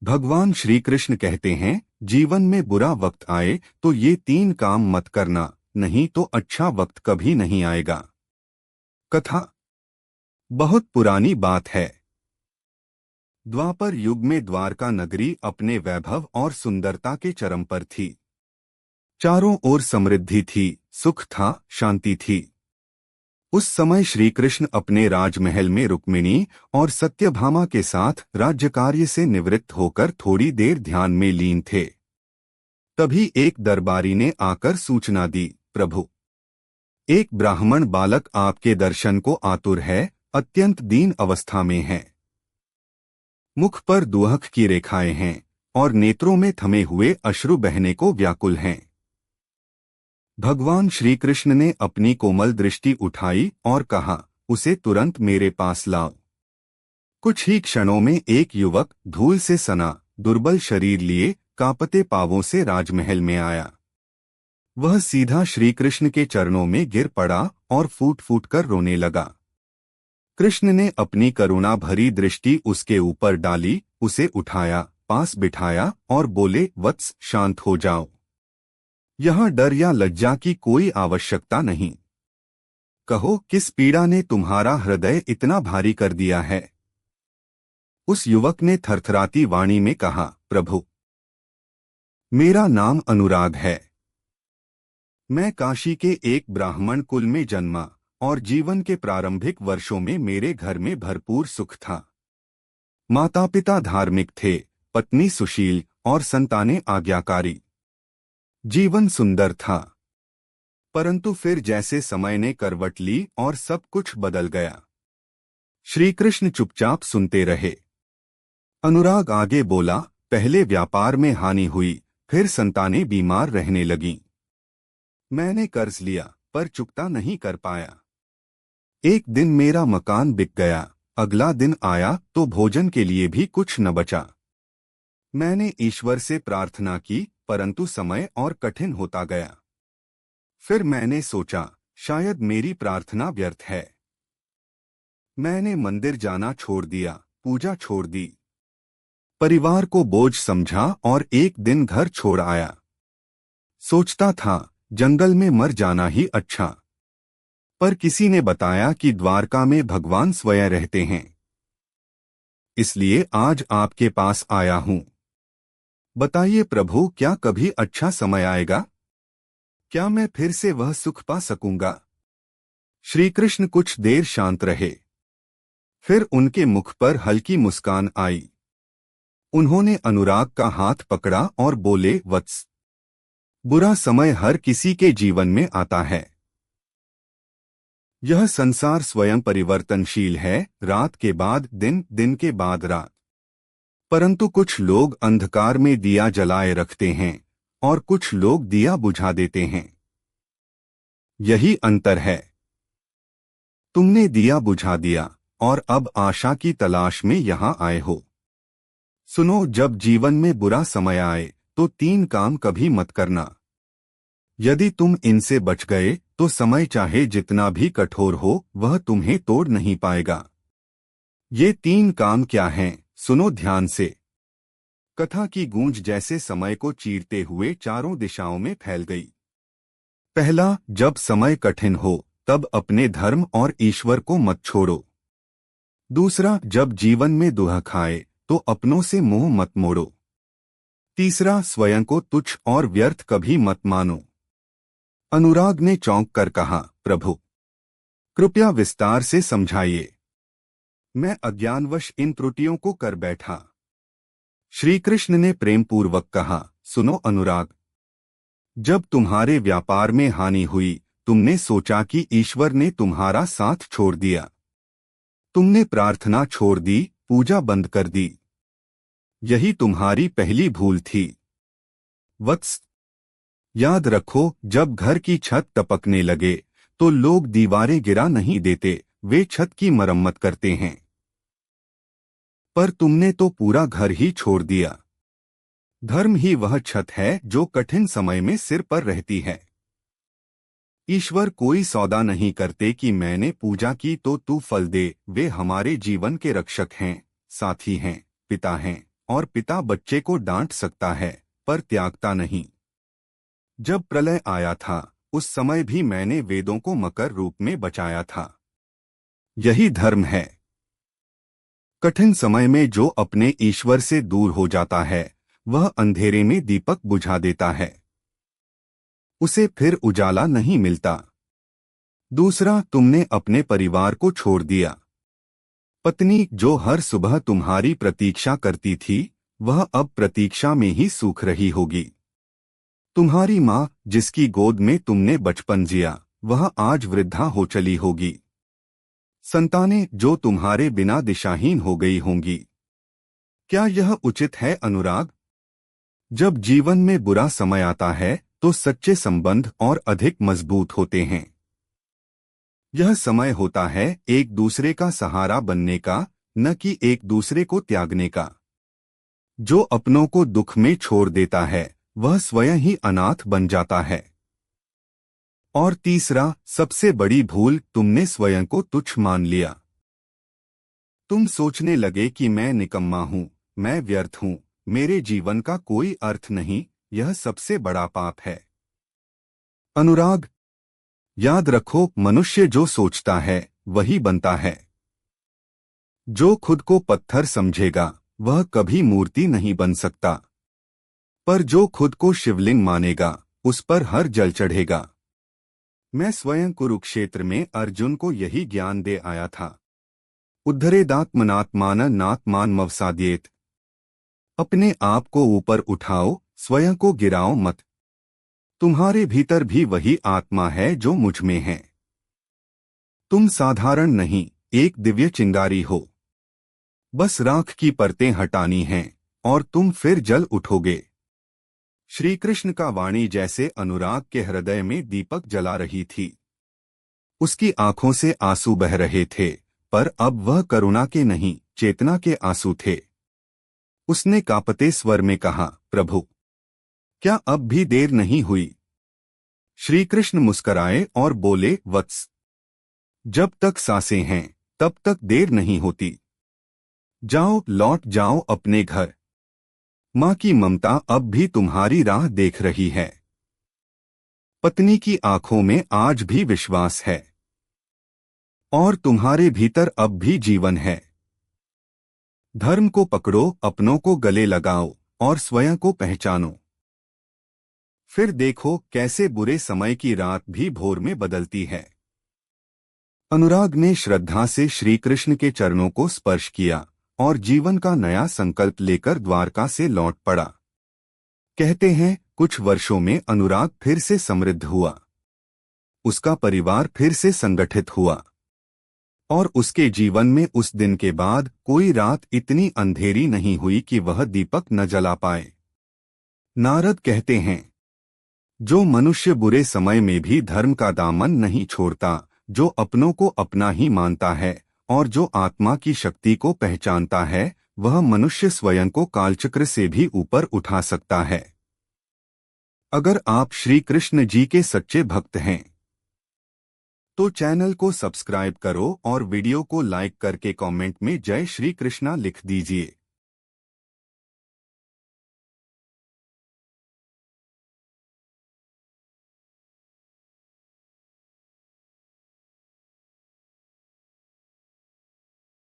भगवान श्री कृष्ण कहते हैं, जीवन में बुरा वक्त आए तो ये 3 काम मत करना, नहीं तो अच्छा वक्त कभी नहीं आएगा। कथा बहुत पुरानी बात है। द्वापर युग में द्वारका नगरी अपने वैभव और सुंदरता के चरम पर थी। चारों ओर समृद्धि थी, सुख था, शांति थी। उस समय श्री कृष्ण अपने राजमहल में रुक्मिणी और सत्यभामा के साथ राज्य कार्य से निवृत्त होकर थोड़ी देर ध्यान में लीन थे। तभी एक दरबारी ने आकर सूचना दी, प्रभु, एक ब्राह्मण बालक आपके दर्शन को आतुर है, अत्यंत दीन अवस्था में है। मुख पर दुहक की रेखाएं हैं और नेत्रों में थमे हुए अश्रु बहने को व्याकुल हैं। भगवान श्री कृष्ण ने अपनी कोमल दृष्टि उठाई और कहा, उसे तुरंत मेरे पास लाओ। कुछ ही क्षणों में एक युवक धूल से सना, दुर्बल शरीर लिए, कांपते पांवों से राजमहल में आया। वह सीधा श्री कृष्ण के चरणों में गिर पड़ा और फूट फूट कर रोने लगा। कृष्ण ने अपनी करुणा भरी दृष्टि उसके ऊपर डाली, उसे उठाया, पास बिठाया और बोले, वत्स, शांत हो जाओ। यहाँ डर या लज्जा की कोई आवश्यकता नहीं। कहो, किस पीड़ा ने तुम्हारा हृदय इतना भारी कर दिया है? उस युवक ने थरथराती वाणी में कहा, प्रभु, मेरा नाम अनुराग है। मैं काशी के एक ब्राह्मण कुल में जन्मा और जीवन के प्रारंभिक वर्षों में मेरे घर में भरपूर सुख था। माता पिता धार्मिक थे, पत्नी सुशील और संतानें आज्ञाकारी। जीवन सुंदर था। परंतु फिर जैसे समय ने करवट ली और सब कुछ बदल गया। श्री कृष्ण चुपचाप सुनते रहे। अनुराग आगे बोला, पहले व्यापार में हानि हुई, फिर संतानें बीमार रहने लगीं। मैंने कर्ज लिया पर चुकता नहीं कर पाया। एक दिन मेरा मकान बिक गया, अगला दिन आया तो भोजन के लिए भी कुछ न बचा। मैंने ईश्वर से प्रार्थना की, परंतु समय और कठिन होता गया। फिर मैंने सोचा, शायद मेरी प्रार्थना व्यर्थ है। मैंने मंदिर जाना छोड़ दिया, पूजा छोड़ दी। परिवार को बोझ समझा और एक दिन घर छोड़ आया। सोचता था, जंगल में मर जाना ही अच्छा। पर किसी ने बताया कि द्वारका में भगवान स्वयं रहते हैं। इसलिए आज आपके पास आया हूं। बताइए प्रभु, क्या कभी अच्छा समय आएगा? क्या मैं फिर से वह सुख पा सकूंगा? श्री कृष्ण कुछ देर शांत रहे। फिर उनके मुख पर हल्की मुस्कान आई। उन्होंने अनुराग का हाथ पकड़ा और बोले, वत्स, बुरा समय हर किसी के जीवन में आता है। यह संसार स्वयं परिवर्तनशील है, रात के बाद दिन, दिन के बाद रात। परंतु कुछ लोग अंधकार में दिया जलाए रखते हैं और कुछ लोग दिया बुझा देते हैं। यही अंतर है। तुमने दिया बुझा दिया और अब आशा की तलाश में यहाँ आए हो। सुनो, जब जीवन में बुरा समय आए तो 3 काम कभी मत करना। यदि तुम इनसे बच गए तो समय चाहे जितना भी कठोर हो, वह तुम्हें तोड़ नहीं पाएगा। ये 3 काम क्या हैं, सुनो ध्यान से। कथा की गूंज जैसे समय को चीरते हुए चारों दिशाओं में फैल गई। पहला, जब समय कठिन हो तब अपने धर्म और ईश्वर को मत छोड़ो। दूसरा, जब जीवन में दुख आए तो अपनों से मुंह मत मोड़ो। तीसरा, स्वयं को तुच्छ और व्यर्थ कभी मत मानो। अनुराग ने चौंक कर कहा, प्रभु, कृपया विस्तार से समझाइए। मैं अज्ञानवश इन त्रुटियों को कर बैठा। श्री कृष्ण ने प्रेमपूर्वक कहा, सुनो अनुराग, जब तुम्हारे व्यापार में हानि हुई, तुमने सोचा कि ईश्वर ने तुम्हारा साथ छोड़ दिया। तुमने प्रार्थना छोड़ दी, पूजा बंद कर दी। यही तुम्हारी पहली भूल थी। वत्स, याद रखो, जब घर की छत टपकने लगे तो लोग दीवारें गिरा नहीं देते, वे छत की मरम्मत करते हैं। पर तुमने तो पूरा घर ही छोड़ दिया। धर्म ही वह छत है जो कठिन समय में सिर पर रहती है। ईश्वर कोई सौदा नहीं करते कि मैंने पूजा की तो तू फल दे। वे हमारे जीवन के रक्षक हैं, साथी हैं, पिता हैं, और पिता बच्चे को डांट सकता है पर त्यागता नहीं। जब प्रलय आया था उस समय भी मैंने वेदों को मकर रूप में बचाया था। यही धर्म है। कठिन समय में जो अपने ईश्वर से दूर हो जाता है वह अंधेरे में दीपक बुझा देता है, उसे फिर उजाला नहीं मिलता। दूसरा, तुमने अपने परिवार को छोड़ दिया। पत्नी जो हर सुबह तुम्हारी प्रतीक्षा करती थी वह अब प्रतीक्षा में ही सूख रही होगी। तुम्हारी माँ जिसकी गोद में तुमने बचपन जिया वह आज वृद्धा हो चली होगी। संतानें जो तुम्हारे बिना दिशाहीन हो गई होंगी। क्या यह उचित है अनुराग? जब जीवन में बुरा समय आता है तो सच्चे संबंध और अधिक मजबूत होते हैं। यह समय होता है एक दूसरे का सहारा बनने का, न कि एक दूसरे को त्यागने का। जो अपनों को दुख में छोड़ देता है वह स्वयं ही अनाथ बन जाता है। और तीसरा, सबसे बड़ी भूल, तुमने स्वयं को तुच्छ मान लिया। तुम सोचने लगे कि मैं निकम्मा हूँ, मैं व्यर्थ हूँ, मेरे जीवन का कोई अर्थ नहीं। यह सबसे बड़ा पाप है अनुराग। याद रखो, मनुष्य जो सोचता है वही बनता है। जो खुद को पत्थर समझेगा वह कभी मूर्ति नहीं बन सकता, पर जो खुद को शिवलिंग मानेगा उस पर हर जल चढ़ेगा। मैं स्वयं कुरुक्षेत्र में अर्जुन को यही ज्ञान दे आया था। उद्धरेदात्मनात्मान नात्मान मवसाद्येत। अपने आप को ऊपर उठाओ, स्वयं को गिराओ मत। तुम्हारे भीतर भी वही आत्मा है जो मुझ में है। तुम साधारण नहीं, एक दिव्य चिंगारी हो। बस राख की परतें हटानी हैं और तुम फिर जल उठोगे। श्री कृष्ण का वाणी जैसे अनुराग के हृदय में दीपक जला रही थी। उसकी आंखों से आंसू बह रहे थे, पर अब वह करुणा के नहीं, चेतना के आंसू थे। उसने कांपते स्वर में कहा, प्रभु, क्या अब भी देर नहीं हुई? श्री कृष्ण मुस्कराए और बोले, वत्स, जब तक सांसें हैं तब तक देर नहीं होती। जाओ, लौट जाओ अपने घर। माँ की ममता अब भी तुम्हारी राह देख रही है। पत्नी की आंखों में आज भी विश्वास है और तुम्हारे भीतर अब भी जीवन है। धर्म को पकड़ो, अपनों को गले लगाओ और स्वयं को पहचानो। फिर देखो कैसे बुरे समय की रात भी भोर में बदलती है। अनुराग ने श्रद्धा से श्री कृष्ण के चरणों को स्पर्श किया और जीवन का नया संकल्प लेकर द्वारका से लौट पड़ा। कहते हैं कुछ वर्षों में अनुराग फिर से समृद्ध हुआ। उसका परिवार फिर से संगठित हुआ और उसके जीवन में उस दिन के बाद कोई रात इतनी अंधेरी नहीं हुई कि वह दीपक न जला पाए। नारद कहते हैं, जो मनुष्य बुरे समय में भी धर्म का दामन नहीं छोड़ता, जो अपनों को अपना ही मानता है और जो आत्मा की शक्ति को पहचानता है, वह मनुष्य स्वयं को कालचक्र से भी ऊपर उठा सकता है। अगर आप श्री कृष्ण जी के सच्चे भक्त हैं तो चैनल को सब्सक्राइब करो और वीडियो को लाइक करके कमेंट में जय श्री कृष्णा लिख दीजिए।